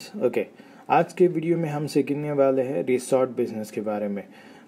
Guys. Okay, आज के video में हम सीखने वाले हैं रिसोर्ट बिजनेस के बारे में।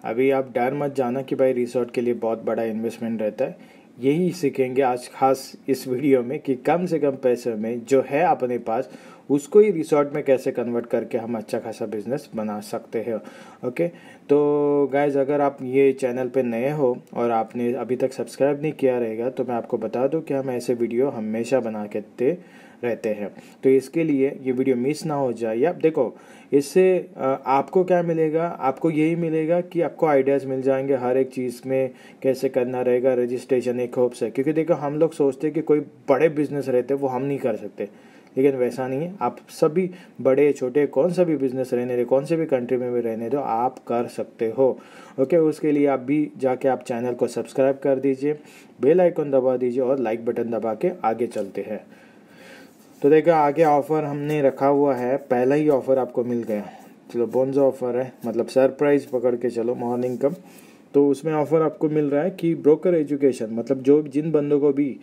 अभी आप डर मत जाना कि भाई रिसोर्ट के लिए बहुत बड़ा इन्वेस्टमेंट रहता है। यही सीखेंगे आज खास इस वीडियो में कि कम से कम पैसे में जो है अपने पास उसको ही रिसोर्ट में कैसे कन्वर्ट करके हम अच्छा खासा बिजनेस बना सकते हैं। ओके, तो गाइज अगर आप ये चैनल पे नए हो और आपने अभी तक सब्सक्राइब नहीं किया रहेगा तो मैं आपको बता दूं कि हम ऐसे वीडियो हमेशा बना के दे रहते हैं। तो इसके लिए ये वीडियो मिस ना हो जाए। अब देखो, इससे आपको क्या मिलेगा, आपको यही मिलेगा कि आपको आइडियाज़ मिल जाएंगे हर एक चीज़ में कैसे करना रहेगा। रजिस्ट्रेशन एक होप्स है, क्योंकि देखो हम लोग सोचते हैं कि कोई बड़े बिजनेस रहते हैं वो हम नहीं कर सकते, लेकिन वैसा नहीं है। आप सभी बड़े छोटे कौन सा भी बिजनेस रहने दो, कौन से भी कंट्री में भी रहने दो, आप कर सकते हो। ओके, उसके लिए आप भी जाके आप चैनल को सब्सक्राइब कर दीजिए, बेल आइकन दबा दीजिए और लाइक बटन दबा के आगे चलते हैं। तो देखो आगे ऑफर हमने रखा हुआ है, पहला ही ऑफर आपको मिल गया। चलो बोनस ऑफर है, मतलब सरप्राइज पकड़ के चलो, मॉर्निंग कम। तो उसमें ऑफर आपको मिल रहा है कि ब्रोकर एजुकेशन, मतलब जो जिन बंदों को भी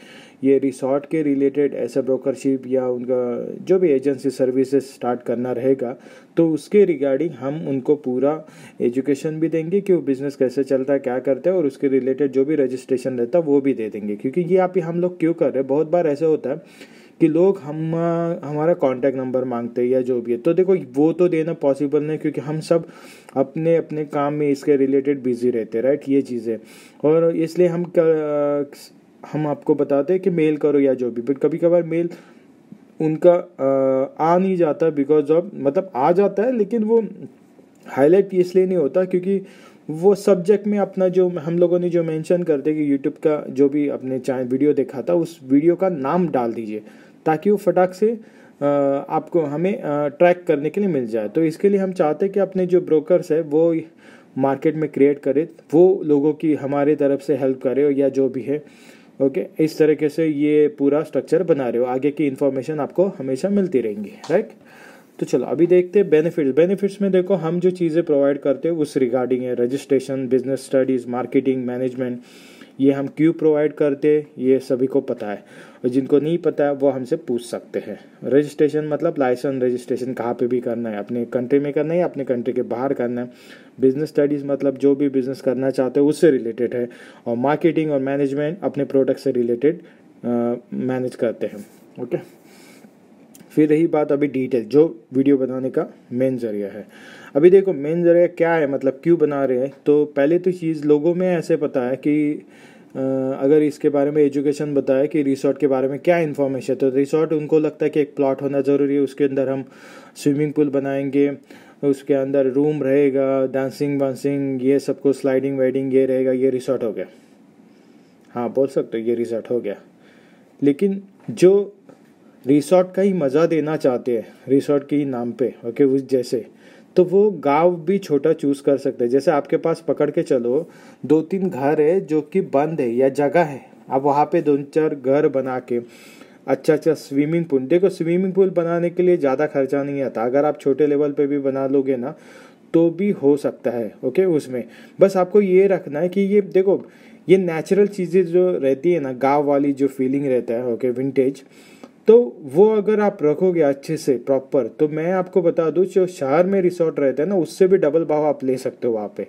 ये रिसोर्ट के रिलेटेड ऐसा ब्रोकरशिप या उनका जो भी एजेंसी सर्विसेज स्टार्ट करना रहेगा तो उसके रिगार्डिंग हम उनको पूरा एजुकेशन भी देंगे कि वो बिज़नेस कैसे चलता है, क्या करते हैं, और उसके रिलेटेड जो भी रजिस्ट्रेशन रहता है वो भी दे देंगे। क्योंकि ये आप हम लोग क्यों कर रहे हैं, बहुत बार ऐसा होता है कि लोग हमारा कांटेक्ट नंबर मांगते हैं या जो भी है। तो देखो वो तो देना पॉसिबल नहीं, क्योंकि हम सब अपने अपने काम में इसके रिलेटेड बिजी रहते हैं, राइट, ये चीज़ें। और इसलिए हम आपको बताते हैं कि मेल करो या जो भी, बट कभी कभार मेल उनका आ नहीं जाता बिकॉज ऑफ, मतलब आ जाता है लेकिन वो हाईलाइट इसलिए नहीं होता क्योंकि वो सब्जेक्ट में अपना जो हम लोगों ने जो मेंशन करते कि यूट्यूब का जो भी अपने चैनल वीडियो देखा था उस वीडियो का नाम डाल दीजिए, ताकि वो फटाक से आपको हमें ट्रैक करने के लिए मिल जाए। तो इसके लिए हम चाहते हैं कि अपने जो ब्रोकर्स है वो मार्केट में क्रिएट करे, वो लोगों की हमारे तरफ से हेल्प करे या जो भी है। ओके, इस तरीके से ये पूरा स्ट्रक्चर बना रहे हो, आगे की इन्फॉर्मेशन आपको हमेशा मिलती रहेंगी, राइट। तो चलो अभी देखते हैं बेनिफिट्स में देखो हम जो चीज़ें प्रोवाइड करते हैं उस रिगार्डिंग है registration, business studies, marketing, management. ये हम क्यों प्रोवाइड करते हैं ये सभी को पता है, और जिनको नहीं पता है वो हमसे पूछ सकते हैं। रजिस्ट्रेशन मतलब लाइसेंस रजिस्ट्रेशन कहाँ पे भी करना है, अपने कंट्री में करना है या अपने कंट्री के बाहर करना है। बिजनेस स्टडीज़ मतलब जो भी बिजनेस करना चाहते हो उससे रिलेटेड है। और मार्केटिंग और मैनेजमेंट अपने प्रोडक्ट से रिलेटेड मैनेज करते हैं। ओके, फिर रही बात अभी डिटेल, जो वीडियो बनाने का मेन जरिया है। अभी देखो मेन जरिया क्या है, मतलब क्यों बना रहे हैं। तो पहले तो चीज़ लोगों में ऐसे पता है कि अगर इसके बारे में एजुकेशन बताया कि रिसोर्ट के बारे में क्या इन्फॉर्मेशन है, तो रिसोर्ट उनको लगता है कि एक प्लॉट होना ज़रूरी है, उसके अंदर हम स्विमिंग पूल बनाएंगे, उसके अंदर रूम रहेगा, डांसिंग वांसिंग, ये सब कुछ, स्लाइडिंग वाइडिंग, ये रहेगा, ये रिसोर्ट हो गया। हाँ बोल सकते हो ये रिसोर्ट हो गया। लेकिन जो रिसोर्ट का ही मज़ा देना चाहते हैं रिसोर्ट के ही नाम पे, ओके, उस जैसे, तो वो गांव भी छोटा चूज़ कर सकते हैं। जैसे आपके पास पकड़ के चलो 2-3 घर है जो कि बंद है या जगह है, आप वहाँ पे 2-4 घर बना के अच्छा स्विमिंग पूल, देखो स्विमिंग पूल बनाने के लिए ज़्यादा खर्चा नहीं आता, अगर आप छोटे लेवल पे भी बना लोगे ना तो भी हो सकता है। ओके, उसमें बस आपको ये रखना है कि ये देखो ये नेचुरल चीज़ें जो रहती है ना, गाँव वाली जो फीलिंग रहता है, ओके, विंटेज, तो वो अगर आप रखोगे अच्छे से प्रॉपर, तो मैं आपको बता दूं जो शहर में रिसोर्ट रहता है ना उससे भी डबल भाव आप ले सकते हो वहाँ पे,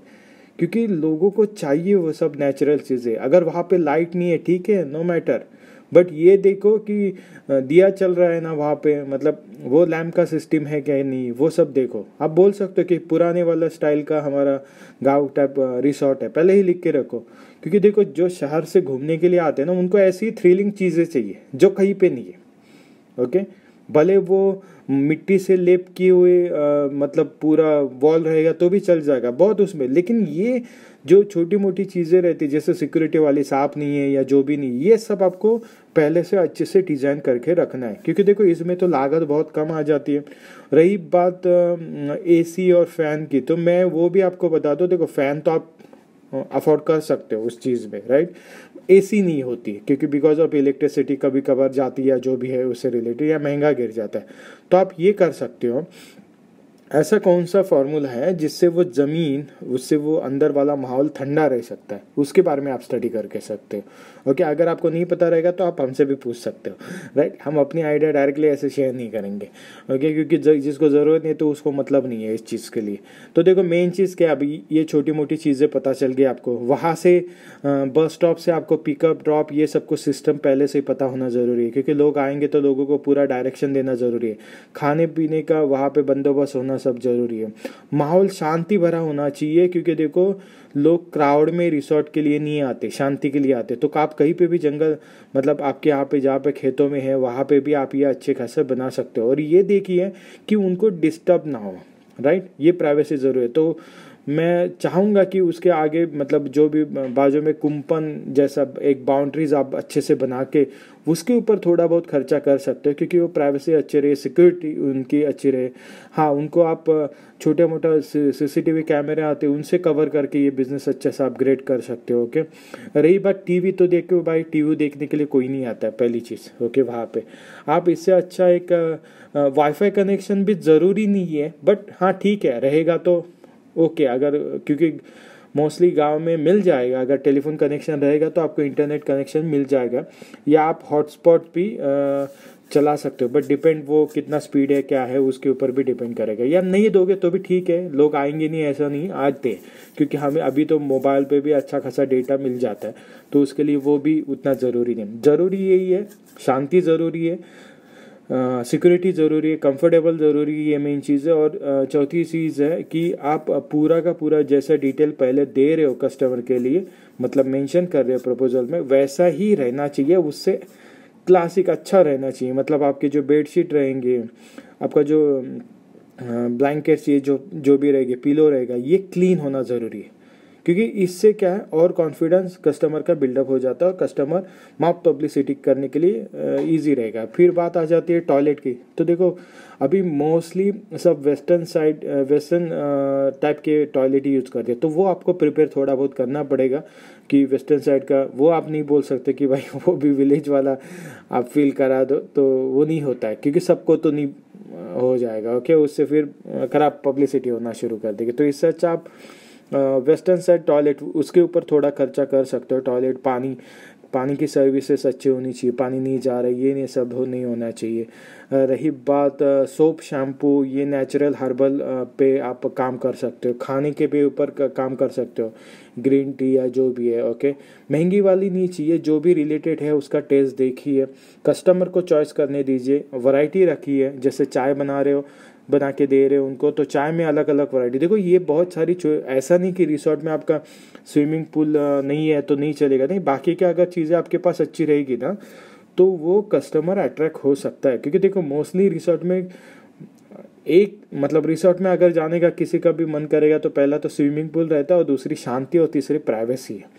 क्योंकि लोगों को चाहिए वो सब नेचुरल चीज़ें। अगर वहाँ पे लाइट नहीं है ठीक है, नो मैटर, बट ये देखो कि दिया चल रहा है ना वहाँ पे, मतलब वो लैम्प का सिस्टम है क्या नहीं, वो सब देखो। आप बोल सकते हो कि पुराने वाला स्टाइल का हमारा गाँव टाइप रिसोर्ट है, पहले ही लिख के रखो। क्योंकि देखो जो शहर से घूमने के लिए आते हैं ना उनको ऐसी थ्रिलिंग चीज़ें चाहिए जो कहीं पे नहीं है। ओके, भले वो मिट्टी से लेप किए हुए मतलब पूरा वॉल रहेगा तो भी चल जाएगा बहुत उसमें, लेकिन ये जो छोटी मोटी चीज़ें रहती है जैसे सिक्योरिटी वाली सांप नहीं है या जो भी नहीं, ये सब आपको पहले से अच्छे से डिज़ाइन करके रखना है। क्योंकि देखो इसमें तो लागत बहुत कम आ जाती है। रही बात एसी और फैन की, तो मैं वो भी आपको बता दूं, देखो फैन तो आप अफोर्ड कर सकते हो उस चीज़ में, राइट। एसी नहीं होती क्योंकि बिकॉज ऑफ इलेक्ट्रिसिटी कभी कभार जाती है या जो भी है उससे रिलेटेड, या महंगा गिर जाता है। तो आप ये कर सकते हो ऐसा कौन सा फॉर्मूला है जिससे वो ज़मीन, उससे वो अंदर वाला माहौल ठंडा रह सकता है, उसके बारे में आप स्टडी करके सकते हो। ओके, अगर आपको नहीं पता रहेगा तो आप हमसे भी पूछ सकते हो, राइट। हम अपनी आइडिया डायरेक्टली ऐसे शेयर नहीं करेंगे, ओके, क्योंकि जिसको ज़रूरत नहीं तो उसको मतलब नहीं है इस चीज़ के लिए। तो देखो मेन चीज़ क्या, अभी ये छोटी मोटी चीज़ें पता चल गई आपको, वहाँ से बस स्टॉप से आपको पिकअप ड्रॉप ये सब कुछ सिस्टम पहले से ही पता होना ज़रूरी है, क्योंकि लोग आएंगे तो लोगों को पूरा डायरेक्शन देना ज़रूरी है। खाने पीने का वहाँ पे बंदोबस्त होना सब जरूरी है। माहौल शांति भरा होना चाहिए, क्योंकि देखो लोग क्राउड में रिसोर्ट के लिए नहीं आते, शांति के लिए आते। तो आप कहीं पे भी जंगल, मतलब आपके यहाँ पे जहाँ पे खेतों में है वहाँ पे भी आप ये अच्छे खासे बना सकते हो। और ये देखिए कि उनको डिस्टर्ब ना हो, राइट, ये प्राइवेसी जरूरी है। तो मैं चाहूँगा कि उसके आगे मतलब जो भी बाजू में कुंपन जैसा एक बाउंड्रीज आप अच्छे से बना के उसके ऊपर थोड़ा बहुत खर्चा कर सकते हो, क्योंकि वो प्राइवेसी अच्छी रहे, सिक्योरिटी उनकी अच्छी रहे। हाँ, उनको आप छोटे मोटा सीसीटीवी कैमरे आते हैं उनसे कवर करके ये बिजनेस अच्छे से अपग्रेड कर सकते हो। ओके, रही बात टीवी, तो देखो भाई टीवी देखने के लिए कोई नहीं आता है पहली चीज़। ओके, वहाँ पे आप इससे अच्छा एक वाईफाई कनेक्शन भी ज़रूरी नहीं है, बट हाँ ठीक है रहेगा तो ओके। अगर क्योंकि मोस्टली गांव में मिल जाएगा, अगर टेलीफोन कनेक्शन रहेगा तो आपको इंटरनेट कनेक्शन मिल जाएगा, या आप हॉटस्पॉट भी चला सकते हो। बट डिपेंड वो कितना स्पीड है क्या है उसके ऊपर भी डिपेंड करेगा। या नहीं दोगे तो भी ठीक है, लोग आएंगे नहीं ऐसा नहीं, आते, क्योंकि हमें अभी तो मोबाइल पे भी अच्छा खासा डेटा मिल जाता है, तो उसके लिए वो भी उतना ज़रूरी नहीं। ज़रूरी यही है, शांति ज़रूरी है, सिक्योरिटी ज़रूरी है, कंफर्टेबल ज़रूरी है, ये मेन चीज़ है। और चौथी चीज़ है कि आप पूरा का पूरा जैसा डिटेल पहले दे रहे हो कस्टमर के लिए, मतलब मेंशन कर रहे हो प्रपोजल में, वैसा ही रहना चाहिए, उससे क्लासिक अच्छा रहना चाहिए। मतलब आपके जो बेडशीट रहेंगे, आपका जो ब्लैंकेट्स, ये जो भी रहेंगे, पिलो रहेगा, ये क्लीन होना ज़रूरी है, क्योंकि इससे क्या है और कॉन्फिडेंस कस्टमर का बिल्डअप हो जाता है और कस्टमर माउथ पब्लिसिटी करने के लिए इजी रहेगा। फिर बात आ जाती है टॉयलेट की। तो देखो अभी मोस्टली सब वेस्टर्न टाइप के टॉयलेट ही यूज़ करते हैं, तो वो आपको प्रिपेयर थोड़ा बहुत करना पड़ेगा कि वेस्टर्न साइड का वो आप नहीं बोल सकते कि भाई वो भी विलेज वाला आप फील करा दो, तो वो नहीं होता है, क्योंकि सबको तो नहीं हो जाएगा। ओके, उससे फिर खराब पब्लिसिटी होना शुरू कर देगी। तो इससे अच्छा आप वेस्टर्न साइड टॉयलेट, उसके ऊपर थोड़ा खर्चा कर सकते हो। टॉयलेट, पानी की सर्विसेज अच्छी होनी चाहिए, पानी नहीं जा रहा है ये नहीं सब नहीं होना चाहिए। रही बात सोप, शैम्पू, ये नेचुरल हर्बल पे आप काम कर सकते हो। खाने के भी ऊपर काम कर सकते हो, ग्रीन टी या जो भी है। ओके, महंगी वाली नहीं चाहिए, जो भी रिलेटेड है उसका टेस्ट देखिए, कस्टमर को चॉइस करने दीजिए, वैरायटी रखिए। जैसे चाय बना के दे रहे हो उनको, तो चाय में अलग अलग वैरायटी। देखो ये बहुत सारी ऐसा नहीं कि रिसोर्ट में आपका स्विमिंग पूल नहीं है तो नहीं चलेगा, नहीं, बाकी क्या अगर चीज़ें आपके पास अच्छी रहेगी ना तो वो कस्टमर अट्रैक्ट हो सकता है। क्योंकि देखो मोस्टली रिसोर्ट में रिसोर्ट में अगर जाने का किसी का भी मन करेगा तो पहला तो स्विमिंग पूल रहता है, और दूसरी शांति, और तीसरी प्राइवेसी है।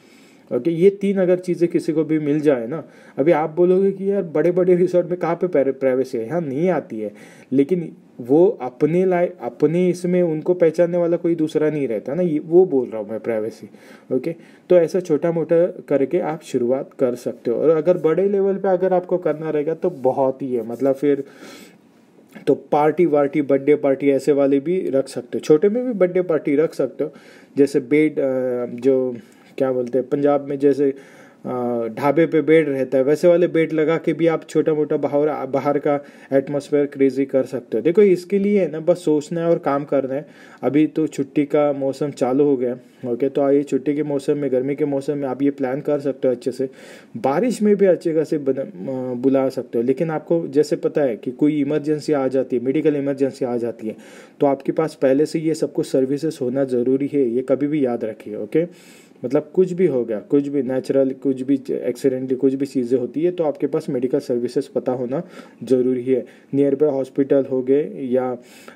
ओके, ये तीन अगर चीज़ें किसी को भी मिल जाए ना, अभी आप बोलोगे कि यार बड़े बड़े रिसोर्ट में कहाँ पे प्राइवेसी है, यहाँ नहीं आती है, लेकिन वो अपने इसमें उनको पहचानने वाला कोई दूसरा नहीं रहता ना, ये वो बोल रहा हूँ मैं, प्राइवेसी। ओके, तो ऐसा छोटा मोटा करके आप शुरुआत कर सकते हो। और अगर बड़े लेवल पे अगर आपको करना रहेगा तो बहुत ही है, मतलब फिर तो पार्टी वार्टी, बर्थडे पार्टी ऐसे वाले भी रख सकते हो, छोटे में भी बर्थडे पार्टी रख सकते हो। जैसे बेड, जो क्या बोलते हैं पंजाब में, जैसे ढाबे पे बेड रहता है, वैसे वाले बेड लगा के भी आप छोटा मोटा बाहर का एटमॉस्फेयर क्रेजी कर सकते हो। देखो इसके लिए है ना बस सोचना है और काम करना है। अभी तो छुट्टी का मौसम चालू हो गया। ओके, तो आइए छुट्टी के मौसम में, गर्मी के मौसम में आप ये प्लान कर सकते हो अच्छे से। बारिश में भी अच्छे खासे बुला सकते हो, लेकिन आपको जैसे पता है कि कोई इमरजेंसी आ जाती है, मेडिकल इमरजेंसी आ जाती है, तो आपके पास पहले से ये सब कुछ सर्विसेज होना ज़रूरी है, ये कभी भी याद रखिए। ओके, मतलब कुछ भी हो गया, कुछ भी नेचुरल, कुछ भी एक्सीडेंटली, कुछ भी चीज़ें होती है तो आपके पास मेडिकल सर्विसेज पता होना ज़रूरी है। नियर बाय हॉस्पिटल हो गए या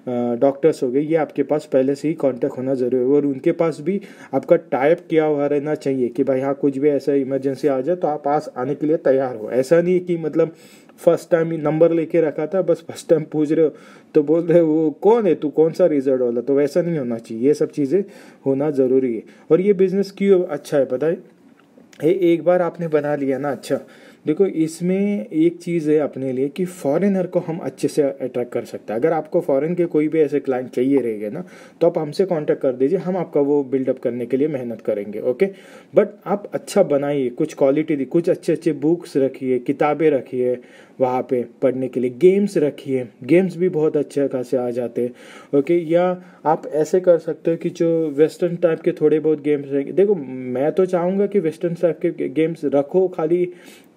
डॉक्टर्स हो गए, ये आपके पास पहले से ही कांटेक्ट होना ज़रूरी है। और उनके पास भी आपका टाइप किया हुआ रहना चाहिए कि भाई हाँ कुछ भी ऐसा इमरजेंसी आ जाए तो आप पास आने के लिए तैयार हो। ऐसा नहीं कि मतलब फर्स्ट टाइम ही नंबर लेके रखा था, बस फर्स्ट टाइम पूछ रहे हो तो बोल रहे हो वो कौन है, तू कौन सा रिजल्ट वाला, तो वैसा नहीं होना चाहिए। ये सब चीज़ें होना ज़रूरी है। और ये बिजनेस क्यों अच्छा है पता है, एक बार आपने बना लिया ना, अच्छा देखो इसमें एक चीज़ है अपने लिए कि फॉरेनर को हम अच्छे से अट्रैक्ट कर सकते हैं। अगर आपको फॉरेन के कोई भी ऐसे क्लाइंट चाहिए रहेंगे ना, तो आप हमसे कांटेक्ट कर दीजिए, हम आपका वो बिल्डअप करने के लिए मेहनत करेंगे। ओके, बट आप अच्छा बनाइए, कुछ क्वालिटी दी, कुछ अच्छे अच्छे बुक्स रखिए, किताबें रखिए वहाँ पे पढ़ने के लिए, गेम्स रखिए, गेम्स भी बहुत अच्छे खासे आ जाते हैं। ओके, या आप ऐसे कर सकते हो कि जो वेस्टर्न टाइप के थोड़े बहुत गेम्स रहेंगे, देखो मैं तो चाहूँगा कि वेस्टर्न टाइप के गेम्स रखो खाली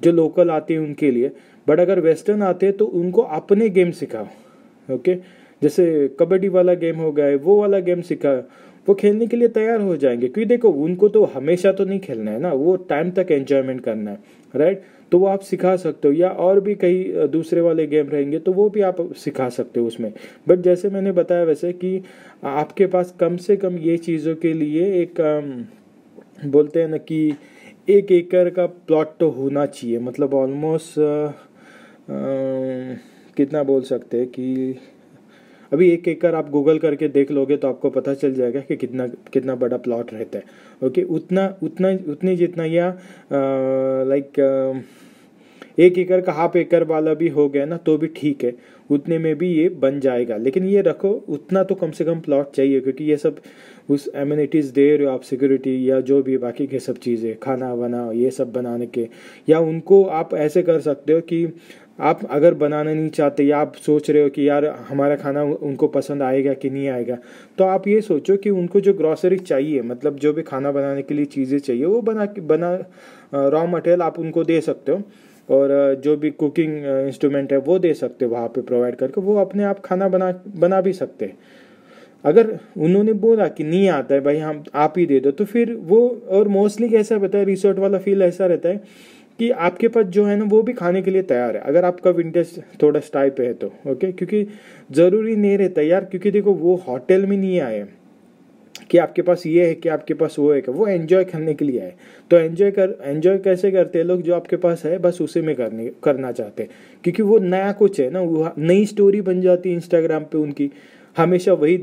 जो लोकल आते हैं उनके लिए, बट अगर वेस्टर्न आते हैं तो उनको अपने गेम सिखाओ। ओके, जैसे कबड्डी वाला गेम हो गया है, वो वाला गेम सिखाओ, वो खेलने के लिए तैयार हो जाएंगे। क्योंकि देखो उनको तो हमेशा तो नहीं खेलना है ना, वो टाइम तक एंजॉयमेंट करना है, राइट। तो वो आप सिखा सकते हो, या और भी कई दूसरे वाले गेम रहेंगे तो वो भी आप सिखा सकते हो उसमें। बट जैसे मैंने बताया वैसे कि आपके पास कम से कम ये चीज़ों के लिए एक बोलते हैं ना कि 1 एकड़ का प्लॉट तो होना चाहिए, मतलब ऑलमोस्ट कितना बोल सकते हैं कि अभी 1 एकड़ आप गूगल करके देख लोगे तो आपको पता चल जाएगा कि कितना कितना बड़ा प्लॉट रहता है। ओके, उतना उतना उतनी जितना, या लाइक 1 एकड़ का हाफ एकड़ वाला भी हो गया ना तो भी ठीक है, उतने में भी ये बन जाएगा। लेकिन ये रखो उतना तो कम से कम प्लॉट चाहिए, क्योंकि ये सब उस एमिनिटीज़ दे रहे हो आप, सिक्योरिटी या जो भी बाकी के सब चीज़ें, खाना बना ये सब बनाने के, या उनको आप ऐसे कर सकते हो कि आप अगर बनाना नहीं चाहते, या आप सोच रहे हो कि यार हमारा खाना उनको पसंद आएगा कि नहीं आएगा, तो आप ये सोचो कि उनको जो ग्रॉसरी चाहिए, मतलब जो भी खाना बनाने के लिए चीज़ें चाहिए वो बना रॉ मटेरियल आप उनको दे सकते हो, और जो भी कुकिंग इंस्ट्रूमेंट है वो दे सकते हो वहाँ पे प्रोवाइड करके, वो अपने आप खाना बना भी सकते हैं। अगर उन्होंने बोला कि नहीं आता है भाई, हम आप ही दे दो, तो फिर वो, और मोस्टली कैसा रहता है रिसोर्ट वाला फील ऐसा रहता है कि आपके पास जो है ना वो भी खाने के लिए तैयार है, अगर आपका विंटेज थोड़ा स्टाइल पे है तो। ओके, क्योंकि ज़रूरी नहीं रहता यार, क्योंकि देखो वो होटल में नहीं आए कि आपके पास ये है कि आपके पास वो है, कि वो एंजॉय करने के लिए आए। तो एंजॉय कैसे करते हैं लोग, जो आपके पास है बस उसी में करना चाहते हैं, क्योंकि वो नया कुछ है ना, वो नई स्टोरी बन जाती है इंस्टाग्राम पे उनकी, हमेशा वही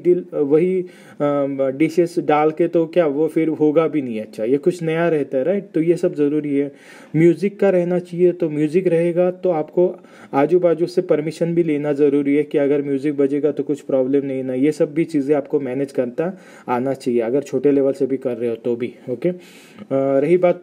डिशेस डाल के, तो क्या वो फिर होगा भी नहीं अच्छा, ये कुछ नया रहता है, राइट। तो ये सब ज़रूरी है। म्यूज़िक का रहना चाहिए, तो म्यूज़िक रहेगा तो आपको आजू बाजू से परमिशन भी लेना ज़रूरी है कि अगर म्यूज़िक बजेगा तो कुछ प्रॉब्लम नहीं ना, ये सब भी चीज़ें आपको मैनेज करता आना चाहिए, अगर छोटे लेवल से भी कर रहे हो तो भी। ओके, रही बात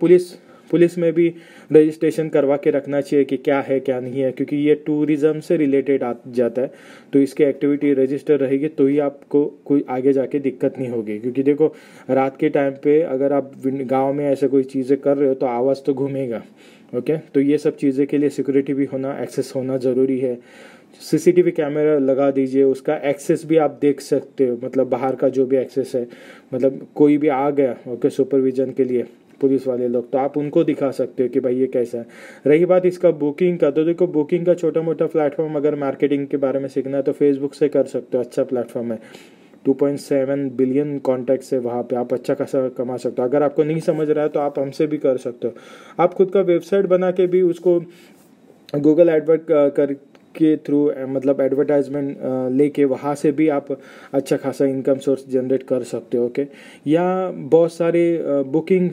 पुलिस में भी रजिस्ट्रेशन करवा के रखना चाहिए कि क्या है क्या नहीं है, क्योंकि ये टूरिज़्म से रिलेटेड आ जाता है, तो इसकी एक्टिविटी रजिस्टर रहेगी तो ही आपको कोई आगे जाके दिक्कत नहीं होगी। क्योंकि देखो रात के टाइम पे अगर आप गांव में ऐसे कोई चीज़ें कर रहे हो तो आवाज़ तो घूमेगा। ओके, तो ये सब चीज़ें के लिए सिक्योरिटी भी होना, एक्सेस होना ज़रूरी है। सीसीटीवी कैमरा लगा दीजिए, उसका एक्सेस भी आप देख सकते हो, मतलब बाहर का जो भी एक्सेस है, मतलब कोई भी आ गया ओके सुपरविजन के लिए पुलिस वाले लोग, तो आप उनको दिखा सकते हो कि भाई ये कैसा है। रही बात इसका बुकिंग का, तो देखो बुकिंग का छोटा मोटा प्लेटफॉर्म, अगर मार्केटिंग के बारे में सीखना है तो फेसबुक से कर सकते हो, अच्छा प्लेटफॉर्म है, 2.7 बिलियन कॉन्टैक्ट्स है वहाँ पे, आप अच्छा खासा कमा सकते हो। अगर आपको नहीं समझ रहा है तो आप हमसे भी कर सकते हो, आप खुद का वेबसाइट बना के भी उसको गूगल एडवर्ट कर के थ्रू, मतलब एडवर्टाइजमेंट लेके वहाँ से भी आप अच्छा खासा इनकम सोर्स जनरेट कर सकते हो। ओके, या बहुत सारे बुकिंग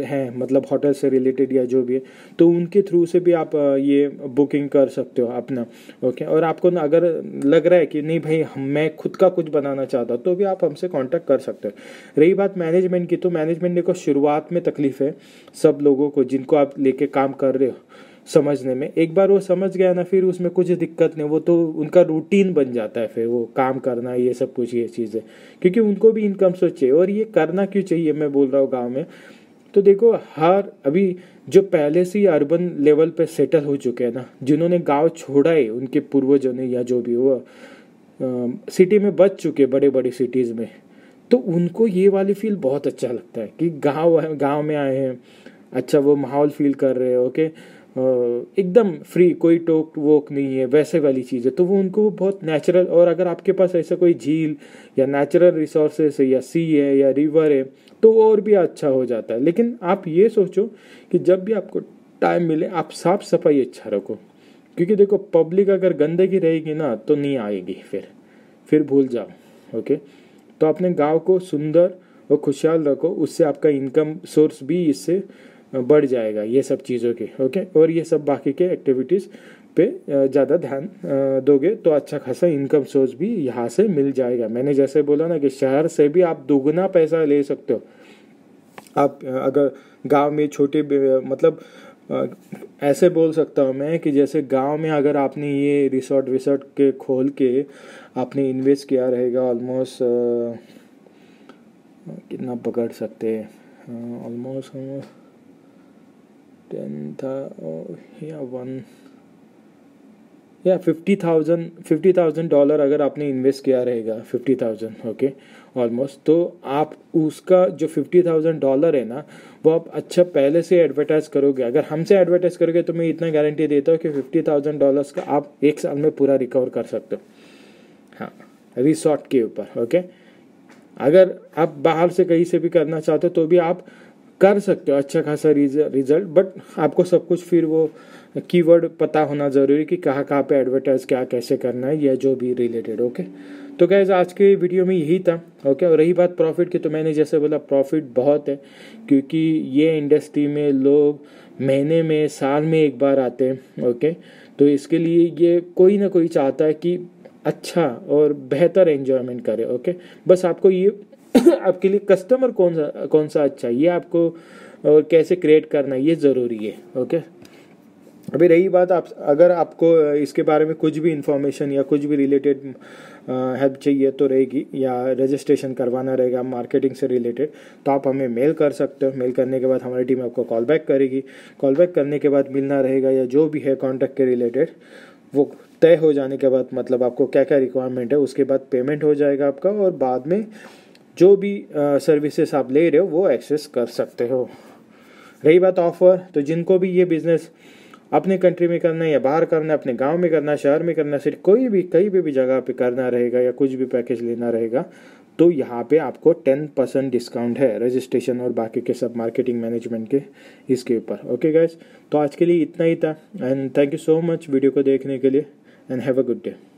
हैं, मतलब होटल से रिलेटेड या जो भी है, तो उनके थ्रू से भी आप ये बुकिंग कर सकते हो अपना। ओके, और आपको ना अगर लग रहा है कि नहीं भाई मैं खुद का कुछ बनाना चाहता हूँ, तो भी आप हमसे कांटेक्ट कर सकते हो। रही बात मैनेजमेंट की, तो मैनेजमेंट देखो शुरुआत में तकलीफ है सब लोगों को जिनको आप लेके काम कर रहे हो समझने में, एक बार वो समझ गया ना फिर उसमें कुछ दिक्कत नहीं, वो तो उनका रूटीन बन जाता है फिर वो काम करना, ये सब कुछ ये चीज़ें, क्योंकि उनको भी इनकम सोर्स चाहिए। और ये करना क्यों चाहिए मैं बोल रहा हूँ गाँव में, तो देखो हर अभी जो पहले से ही अर्बन लेवल पे सेटल हो चुके हैं ना, जिन्होंने गांव छोड़ा है उनके पूर्वजों ने या जो भी वो सिटी में बच चुके बड़े बड़े सिटीज़ में, तो उनको ये वाली फील बहुत अच्छा लगता है कि गांव में आए हैं, अच्छा वो माहौल फील कर रहे हैं। ओके, एकदम फ्री, कोई टोक वोक नहीं है वैसे वाली चीज़ है, तो वो उनको बहुत नेचुरल। और अगर आपके पास ऐसा कोई झील या नेचुरल रिसोर्सेस है या सी है या रिवर है तो और भी अच्छा हो जाता है। लेकिन आप ये सोचो कि जब भी आपको टाइम मिले आप साफ सफाई अच्छा रखो, क्योंकि देखो पब्लिक अगर गंदगी रहेगी ना तो नहीं आएगी, फिर भूल जाओ। ओके, तो अपने गाँव को सुंदर और खुशहाल रखो, उससे आपका इनकम सोर्स भी इससे बढ़ जाएगा ये सब चीज़ों के। ओके, और ये सब बाकी के एक्टिविटीज़ पे ज़्यादा ध्यान दोगे तो अच्छा खासा इनकम सोर्स भी यहाँ से मिल जाएगा। मैंने जैसे बोला ना कि शहर से भी आप दुगना पैसा ले सकते हो। आप अगर गांव में छोटे मतलब ऐसे बोल सकता हूँ मैं कि जैसे गांव में अगर आपने ये रिसोर्ट विसोर्ट के खोल के आपने इन्वेस्ट किया रहेगा ऑलमोस्ट कितना पकड़ सकते हैं, ऑलमोस्ट 10 या 50,000 डॉलर अगर आपने इन्वेस्ट किया रहेगा 50,000 ओके ऑलमोस्ट, तो आप उसका जो 50,000 डॉलर है ना वो आप अच्छा पहले से एडवर्टाइज करोगे। अगर हमसे एडवर्टाइज करोगे तो मैं इतना गारंटी देता हूँ कि 50,000 डॉलर्स का आप 1 साल में पूरा रिकवर कर सकते हो। हाँ, रिसोर्ट के ऊपर। ओके, अगर आप बाहर से कहीं से भी करना चाहते हो तो भी आप कर सकते हो अच्छा खासा रिजल्ट, बट आपको सब कुछ फिर वो कीवर्ड पता होना ज़रूरी कि कहाँ कहाँ पे एडवर्टाइज क्या कैसे करना है या जो भी रिलेटेड। ओके, तो गाइस आज के वीडियो में यही था। ओके, और रही बात प्रॉफिट की, तो मैंने जैसे बोला प्रॉफिट बहुत है, क्योंकि ये इंडस्ट्री में लोग महीने में साल में एक बार आते हैं। ओके, तो इसके लिए ये कोई ना कोई चाहता है कि अच्छा और बेहतर एंजॉयमेंट करे। ओके, बस आपको ये आपके लिए कस्टमर कौन सा अच्छा है ये आपको और कैसे क्रिएट करना है ये ज़रूरी है। ओके, अभी रही बात आप अगर आपको इसके बारे में कुछ भी इंफॉर्मेशन या कुछ भी रिलेटेड हेल्प चाहिए तो रहेगी, या रजिस्ट्रेशन करवाना रहेगा मार्केटिंग से रिलेटेड, तो आप हमें मेल कर सकते हो। मेल करने के बाद हमारी टीम आपको कॉल बैक करेगी। कॉल बैक करने के बाद मिलना रहेगा, या जो भी है कॉन्टैक्ट के रिलेटेड वो तय हो जाने के बाद मतलब आपको क्या क्या रिक्वायरमेंट है उसके बाद पेमेंट हो जाएगा आपका, और बाद में जो भी सर्विसेज आप ले रहे हो वो एक्सेस कर सकते हो। रही बात ऑफर, तो जिनको भी ये बिजनेस अपने कंट्री में करना है या बाहर करना है, अपने गांव में करना है, शहर में करना है, सिर्फ कोई भी कहीं भी जगह पे करना रहेगा या कुछ भी पैकेज लेना रहेगा, तो यहाँ पे आपको 10% डिस्काउंट है रजिस्ट्रेशन और बाकी के सब मार्केटिंग मैनेजमेंट के इसके ऊपर। ओके गाइस, तो आज के लिए इतना ही था, and thank you so much video को देखने के लिए, and have a good day.